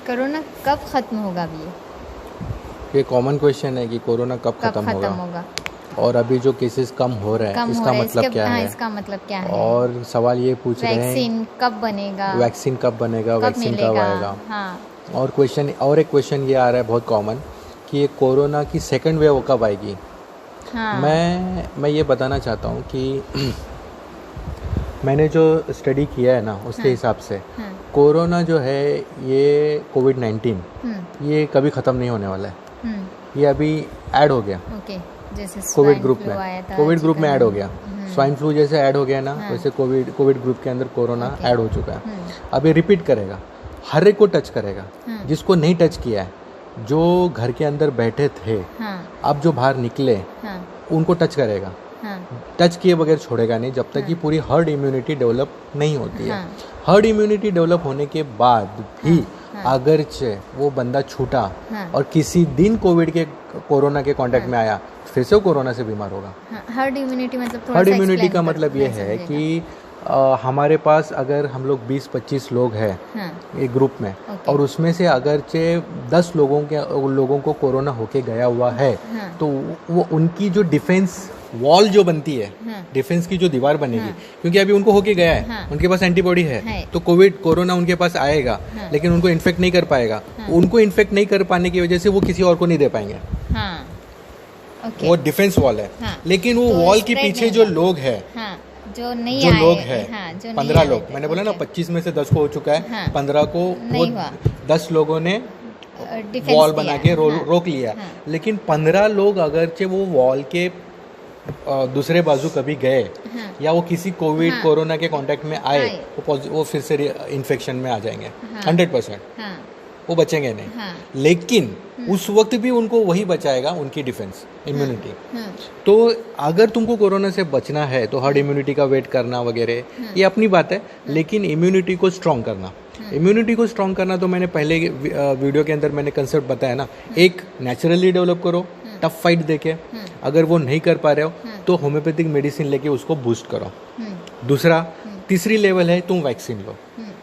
Corona कब ख़त्म होगा अभी? ये कॉमन क्वेश्चन है कि कोरोना कब ख़त्म होगा और अभी जो केसेस कम हो रहे हैं इसका मतलब क्या है? इसका मतलब क्या है? और सवाल ये पूछ रहे हैं वैक्सीन कब बनेगा, वैक्सीन कब बनेगा, वैक्सीन कब आएगा। हाँ। और एक क्वेश्चन ये आ रहा है बहुत कॉमन कि ये कोरोना की सेकंड वेव कब आएगी। हाँ। मैं ये बताना चाहता हूँ कि मैंने जो स्टडी किया है ना उसके हिसाब से कोरोना जो है ये कोविड-19 ये कभी ख़त्म नहीं होने वाला है। ये अभी ऐड हो गया जैसे कोविड ग्रुप में ऐड हो गया। स्वाइन फ्लू जैसे ऐड हो गया ना वैसे कोविड ग्रुप के अंदर कोरोना ऐड हो चुका है। अभी रिपीट करेगा, हर एक को टच करेगा। जिसको नहीं टच किया है, जो घर के अंदर बैठे थे अब जो बाहर निकले उनको टच करेगा। टच किए बगैर छोड़ेगा नहीं जब तक कि पूरी हर्ड इम्यूनिटी डेवलप नहीं होती है। हर्ड इम्यूनिटी डेवलप होने के बाद भी अगरचे वो बंदा छूटा और किसी दिन कोरोना के कांटेक्ट में आया फिर से वो कोरोना से बीमार होगा। हर्ड इम्यूनिटी हर्ड इम्यूनिटी का मतलब ये है कि हमारे पास अगर हम लोग 20-25 लोग हैं एक ग्रुप में और उसमें से अगरचे 10 लोगों को कोरोना होके गया हुआ है तो वो उनकी जो डिफेंस वॉल जो बनती है, डिफेंस की जो दीवार बनेगी, क्योंकि अभी उनको होके गया है, उनके पास एंटीबॉडी है तो कोरोना उनके पास आएगा लेकिन उनको इन्फेक्ट नहीं कर पाएगा। उनको इन्फेक्ट नहीं कर पाने की वजह से वो किसी और को नहीं दे पाएंगे। वो डिफेंस वॉल है। लेकिन वो वॉल के पीछे जो लोग हैं जो लोग हैं 15 लोग, मैंने बोला ना 25 में से 10 को हो चुका है, 15 को वो 10 लोगों ने वॉल बना के रोक लिया। लेकिन 15 लोग अगरचे वो वॉल के दूसरे बाजू कभी गए या वो किसी कोरोना के कांटेक्ट में आए वो फिर से इन्फेक्शन में आ जाएंगे 100%। वो बचेंगे नहीं। लेकिन उस वक्त भी उनको वही बचाएगा, उनकी डिफेंस इम्यूनिटी। तो अगर तुमको कोरोना से बचना है तो हर्ड इम्यूनिटी का वेट करना वगैरह ये अपनी बात है, लेकिन इम्यूनिटी को स्ट्रॉन्ग करना तो मैंने पहले वीडियो के अंदर मैंने कंसेप्ट बताया ना। एक नेचुरली डेवलप करो टफ फाइट देके, अगर वो नहीं कर पा रहे हो तो होम्योपैथिक मेडिसिन लेके उसको बूस्ट करो। तीसरी लेवल है तुम वैक्सीन लो।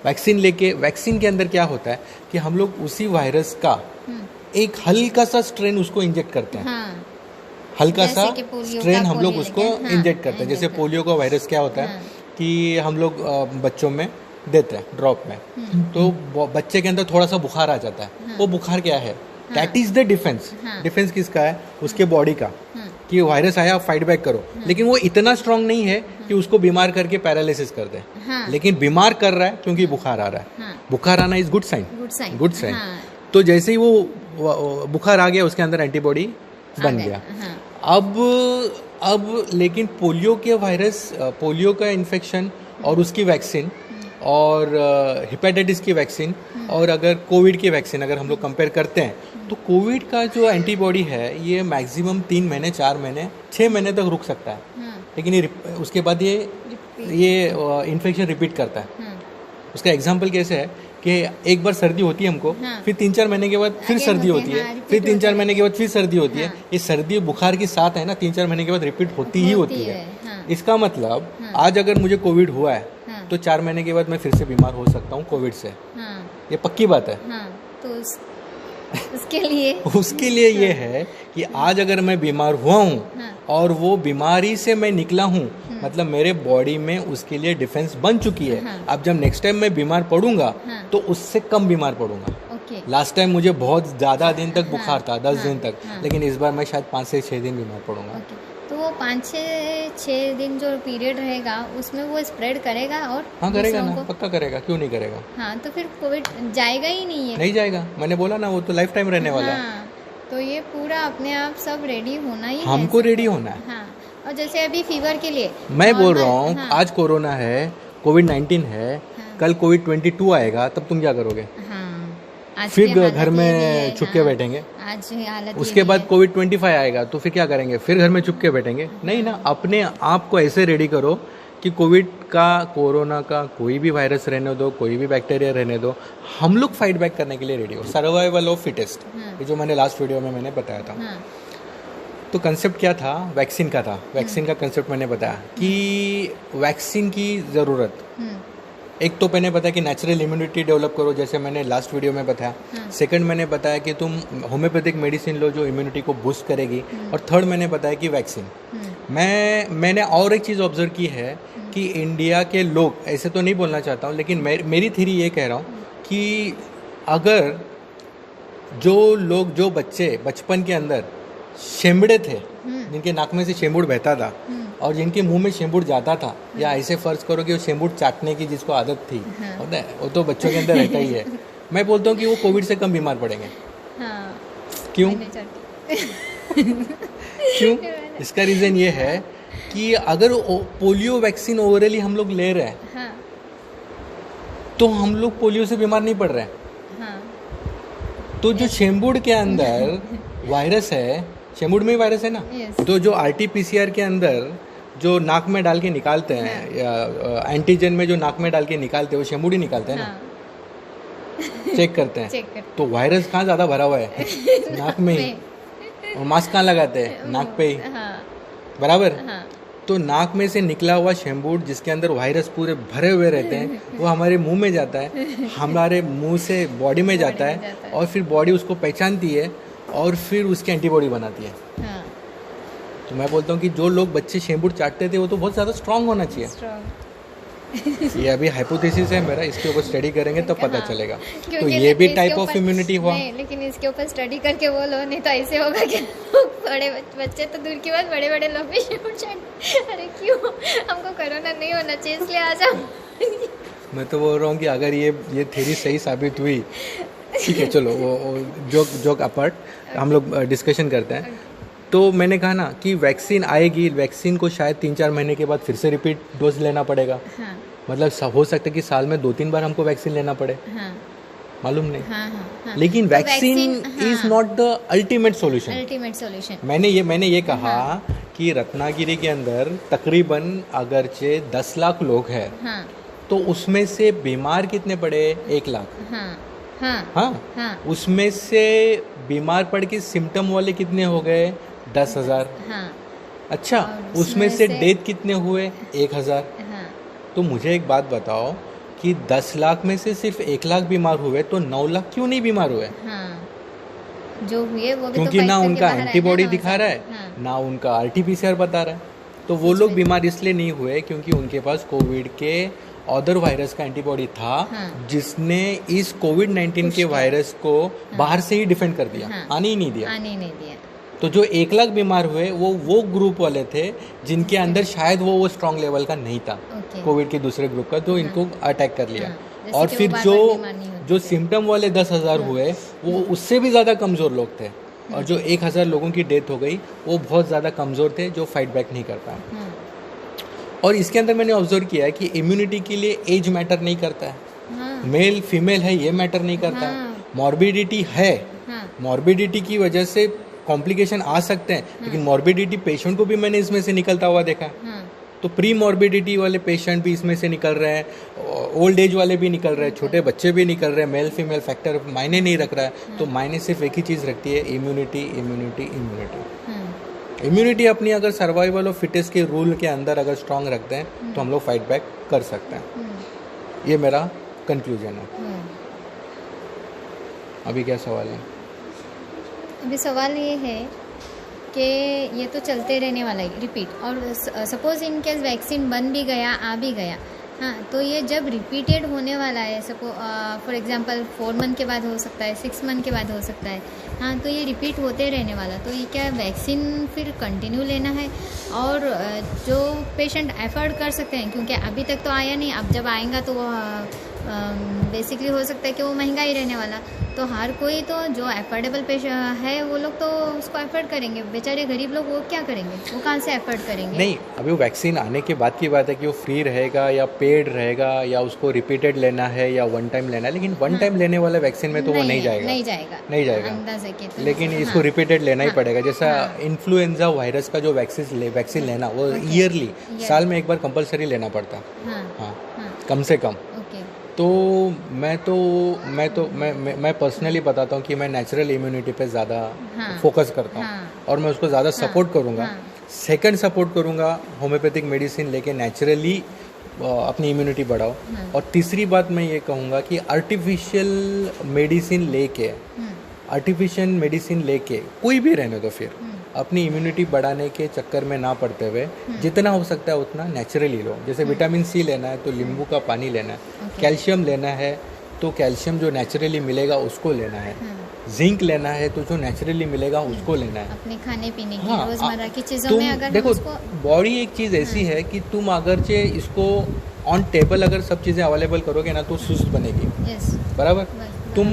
वैक्सीन के अंदर क्या होता है कि हम लोग उसी वायरस का एक हल्का सा स्ट्रेन उसको इंजेक्ट करते हैं। हल्का सा स्ट्रेन हम लोग उसको इंजेक्ट करते हैं। जैसे पोलियो का वायरस क्या होता है कि हम लोग बच्चों में देते हैं ड्रॉप में, तो बच्चे के अंदर थोड़ा सा बुखार आ जाता है। वो बुखार क्या है? दैट इज द डिफेंस किसका है? उसके बॉडी का, कि वायरस आया फाइट बैक करो। लेकिन वो इतना स्ट्रांग नहीं है कि उसको बीमार करके पैरालिसिस कर दे। लेकिन बीमार कर रहा है क्योंकि बुखार आ रहा है। बुखार आना इज गुड साइन। तो जैसे ही वो बुखार आ गया उसके अंदर एंटीबॉडी बन गया। अब लेकिन पोलियो का इन्फेक्शन और उसकी वैक्सीन और हेपेटाइटिस की वैक्सीन और अगर कोविड की वैक्सीन अगर हम लोग कंपेयर करते हैं तो कोविड का जो एंटीबॉडी है ये मैक्सिमम 3 महीने 4 महीने 6 महीने तक रुक सकता है। लेकिन उसके बाद ये इन्फेक्शन रिपीट करता है। उसका एग्जाम्पल कैसे है कि एक बार सर्दी होती है हमको, फिर 3-4 महीने के बाद फिर सर्दी होती है, फिर 3-4 महीने के बाद फिर सर्दी होती है। ये सर्दी बुखार के साथ है ना, 3-4 महीने के बाद रिपीट होती ही होती है। इसका मतलब आज अगर मुझे कोविड हुआ है तो 4 महीने के बाद मैं फिर से बीमार हो सकता हूँ कोविड से। ये पक्की बात है। तो उसके लिए ये है कि आज अगर मैं बीमार हुआ हूँ और वो बीमारी से मैं निकला हूँ, मतलब मेरे बॉडी में उसके लिए डिफेंस बन चुकी है। अब जब नेक्स्ट टाइम मैं बीमार पड़ूंगा तो उससे कम बीमार पड़ूंगा। लास्ट टाइम मुझे बहुत ज़्यादा दिन तक बुखार था, 10 दिन तक, लेकिन इस बार मैं शायद 5 से 6 दिन बीमार पड़ूंगा। तो वो 5-6 दिन जो पीरियड रहेगा उसमें वो स्प्रेड करेगा और करेगा ना, पक्का करेगा, क्यों नहीं करेगा। तो फिर कोविड जाएगा ही नहीं जाएगा। मैंने बोला ना वो तो लाइफ टाइम रहने वाला है। तो ये पूरा अपने आप सब रेडी होना ही हमको रेडी होना है। और जैसे अभी फीवर के लिए मैं बोल रहा हूँ आज कोरोना है, कोविड-19 है, कल कोविड-22 आएगा, तब तुम क्या करोगे? फिर घर में छुप के बैठेंगे। आज हालत उसके बाद कोविड-25 आएगा तो फिर क्या करेंगे? फिर घर में छुप के बैठेंगे? नहीं ना, अपने आप को ऐसे रेडी करो कि कोरोना का कोई भी वायरस रहने दो, कोई भी बैक्टीरिया रहने दो, हम लोग फाइट बैक करने के लिए रेडी हो। सर्वाइवल ऑफ फिटेस्ट, ये जो मैंने लास्ट वीडियो में मैंने बताया था। तो कंसेप्ट क्या था? वैक्सीन का था। वैक्सीन का कंसेप्ट मैंने बताया कि वैक्सीन की ज़रूरत एक तो मैंने बताया कि नेचुरल इम्यूनिटी डेवलप करो, जैसे मैंने लास्ट वीडियो में बताया। सेकंड मैंने बताया कि तुम होम्योपैथिक मेडिसिन लो जो इम्यूनिटी को बूस्ट करेगी। और थर्ड मैंने बताया कि वैक्सीन। मैंने और एक चीज़ ऑब्जर्व की है कि इंडिया के लोग, ऐसे तो नहीं बोलना चाहता हूँ लेकिन मेरी थ्योरी ये कह रहा हूँ कि अगर जो बच्चे बचपन के अंदर शेंबड़े थे, जिनके नाक में से शेंबूड़ बहता था और जिनके मुंह में शेंबूड़ जाता था, या ऐसे फर्ज करो कि वो शेंबूड़ चाटने की जिसको आदत थी, होता है, वो तो बच्चों के अंदर रहता ही है। मैं बोलता हूँ कि वो कोविड से कम बीमार पड़ेंगे। क्यों? क्यों? इसका रीज़न ये है कि अगर पोलियो वैक्सीन ओवरली हम लोग ले रहे हैं तो हम लोग पोलियो से बीमार नहीं पड़ रहे हैं। तो जो शेंबूड़ के अंदर वायरस है, शेंबूड़ में ही वायरस है ना, तो जो RT-PCR के अंदर जो नाक में डाल के निकालते हैं, या एंटीजन में जो नाक में डाल के निकालते हैं, वो शेंबूड़ ही निकालते हैं ना। चेक करते हैं तो वायरस कहाँ ज़्यादा भरा हुआ है? नाक में ही। और मास्क कहाँ लगाते हैं? नाक पे ही। बराबर। तो नाक में से निकला हुआ शेंबूड़ जिसके अंदर वायरस पूरे भरे हुए रहते हैं, वो हमारे मुंह में जाता है, हमारे मुंह से बॉडी में जाता है, और फिर बॉडी उसको पहचानती है और फिर उसकी एंटीबॉडी बनाती है। तो मैं बोलता हूँ कि जो लोग बच्चे शेंबूड़ चाटते थे वो तो बहुत ज़्यादा स्ट्रांग होना चाहिए। ये अभी हाइपोथेसिस है मेरा, इसके ऊपर स्टडी करेंगे तब पता चलेगा। तो ये भी टाइप ऑफ इम्यूनिटी हुआ। लेकिन इसके ऊपर स्टडी करके वो लो, नहीं तो ऐसे होगा कि बड़े बच्चे तो दूर की बात, बड़े बड़े लोग भी शेंबूड़ चाट। अरे क्यों? हमको कोरोना नहीं होना चाहिए इसलिए आ जाओ। मैं तो बोल रहा हूँ कि अगर ये थ्योरी सही साबित हुई, ठीक है, चलो वो जोक अपार्ट, हम लोग डिस्कशन करते हैं। तो मैंने कहा ना कि वैक्सीन आएगी, वैक्सीन को शायद 3-4 महीने के बाद फिर से रिपीट डोज लेना पड़ेगा। मतलब हो सकता है कि साल में 2-3 बार हमको वैक्सीन लेना पड़े। मालूम नहीं। लेकिन vaccine is not the ultimate solution. मैंने ये कहा कि रत्नागिरी के अंदर तकरीबन अगरचे 10 लाख लोग हैं, तो उसमें से बीमार कितने पड़े? 1 लाख। उसमें से बीमार पड़ के सिम्टम वाले कितने हो गए? 10,000। अच्छा, उसमें से डेथ कितने हुए? 1,000। तो मुझे एक बात बताओ कि 10 लाख में से सिर्फ 1 लाख बीमार हुए, तो 9 लाख क्यों नहीं बीमार हुए? जो हुए वो भी क्योंकि ना उनका एंटीबॉडी दिखा रहा है, ना उनका RT-PCR बता रहा है। तो वो लोग बीमार इसलिए नहीं हुए क्योंकि उनके पास कोविड के अदर वायरस का एंटीबॉडी था, जिसने इस कोविड-19 के वायरस को बाहर से ही डिफेंड कर दिया, आने ही नहीं दिया। तो जो 1 लाख बीमार हुए वो ग्रुप वाले थे जिनके अंदर शायद वो स्ट्रॉन्ग लेवल का नहीं था कोविड के दूसरे ग्रुप का, जो इनको अटैक कर लिया। और फिर जो सिम्टम वाले 10,000 हुए वो उससे भी ज़्यादा कमज़ोर लोग थे, और जो 1,000 लोगों की डेथ हो गई वो बहुत ज़्यादा कमज़ोर थे, जो फाइट बैक नहीं कर पाए। और इसके अंदर मैंने ऑब्जर्व किया है कि इम्यूनिटी के लिए एज मैटर नहीं करता है, मेल फीमेल है ये मैटर नहीं करता है, मॉर्बिडिटी है, मॉर्बिडिटी की वजह से कॉम्प्लिकेशन आ सकते हैं, लेकिन मॉर्बिडिटी पेशेंट को भी मैंने इसमें से निकलता हुआ देखा है। तो प्री मॉर्बिडिटी वाले पेशेंट भी इसमें से निकल रहे हैं, ओल्ड एज वाले भी निकल रहे हैं, छोटे बच्चे भी निकल रहे हैं, मेल फीमेल फैक्टर मायने नहीं रख रहा है। तो मायने सिर्फ एक ही चीज़ रखती है, इम्यूनिटी। इम्यूनिटी अपनी अगर सर्वाइवल ऑफ फिटेस्ट के रूल के अंदर अगर स्ट्रांग रखते हैं तो हम लोग फाइट बैक कर सकते हैं। ये मेरा कंक्लूजन है। अभी क्या सवाल है? अभी सवाल ये है कि ये तो चलते रहने वाला है रिपीट, और सपोज इन केस वैक्सीन बन भी गया, आ भी गया, हाँ, तो ये जब रिपीटेड होने वाला है, फॉर एग्जांपल 4 मंथ के बाद हो सकता है, 6 मंथ के बाद हो सकता है, हाँ, तो ये रिपीट होते रहने वाला, तो ये क्या वैक्सीन फिर कंटिन्यू लेना है? और जो पेशेंट एफर्ड कर सकते हैं, क्योंकि अभी तक तो आया नहीं, अब जब आएगा तो वो बेसिकली हो सकता है कि वो महंगा ही रहने वाला, तो हर कोई तो जो एफोर्डेबल पेशेंट है वो लोग तो उसको एफर्ड करेंगे, बेचारे गरीब लोग वो क्या करेंगे, वो कहाँ से एफर्ड करेंगे? नहीं, अभी वो वैक्सीन आने के बाद की बात है कि वो फ्री रहेगा या पेड रहेगा या उसको रिपीटेड लेना है या वन टाइम लेना है, लेकिन वन टाइम लेने वाले वैक्सीन में तो वो नहीं जाएगा, लेकिन इसको रिपीटेड लेना ही पड़ेगा। जैसा इन्फ्लुएंजा वायरस का जो वैक्सीन लेना वो ईयरली, साल में एक बार कंपलसरी लेना पड़ता, हाँ, कम से कम। तो मैं पर्सनली बताता हूँ कि मैं नेचुरल इम्यूनिटी पे ज़्यादा फोकस करता हूँ, और मैं उसको ज़्यादा सपोर्ट करूँगा। सेकंड सपोर्ट करूँगा होम्योपैथिक मेडिसिन लेके नेचुरली अपनी इम्यूनिटी बढ़ाओ। और तीसरी बात मैं ये कहूँगा कि आर्टिफिशियल मेडिसिन लेके कोई भी रहने दो, फिर अपनी इम्यूनिटी बढ़ाने के चक्कर में ना पड़ते हुए जितना हो सकता है उतना नेचुरली लो। जैसे विटामिन सी लेना है तो नींबू का पानी लेना है, कैल्शियम लेना है तो कैल्शियम जो नेचुरली मिलेगा उसको लेना है, जिंक लेना है तो जो नेचुरली मिलेगा उसको लेना है। अपने खाने पीने की रोजमर्रा की चीज़ों में अगर देखो बॉडी एक चीज़ ऐसी है कि तुम अगर चे इसको ऑन टेबल अगर सब चीज़ें अवेलेबल करोगे ना तो सुस्त बनेगी। बराबर। तुम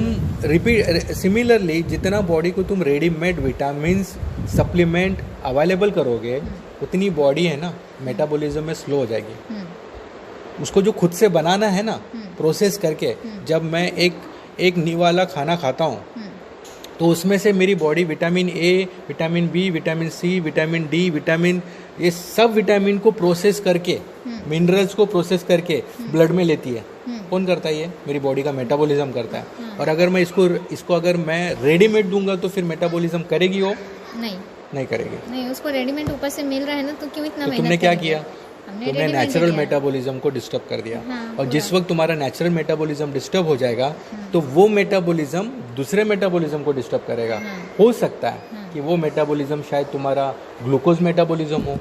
सिमिलरली जितना बॉडी को तुम रेडीमेड विटामिन सप्लीमेंट अवेलेबल करोगे उतनी बॉडी है ना मेटाबॉलिज्म में स्लो हो जाएगी। उसको जो खुद से बनाना है ना प्रोसेस करके, जब मैं एक निवाला खाना खाता हूँ तो उसमें से मेरी body vitamin A, vitamin B, vitamin C, vitamin D, ये सब विटामिन को प्रोसेस करके, मिनरल्स को प्रोसेस करके ब्लड में लेती है। कौन करता है ये? मेरी बॉडी का मेटाबॉलिज्म करता है। और अगर मैं इसको अगर मैं रेडीमेड दूंगा तो फिर मेटाबॉलिज्म करेगी वो? नहीं करेगी। नहीं, उसको रेडीमेड ऊपर से मिल रहा है ना, तो क्यों इतना मेहनत? तुमने क्या किया? तुमने नेचुरल मेटाबॉलिज्म को डिस्टर्ब कर दिया। और जिस वक्त तुम्हारा नेचुरल मेटाबॉलिज्म डिस्टर्ब हो जाएगा तो वो मेटाबॉलिज्म दूसरे मेटाबॉलिज्म को डिस्टर्ब करेगा। हो सकता है कि वो मेटाबॉलिज्म शायद तुम्हारा ग्लूकोज मेटाबॉलिज्म हो,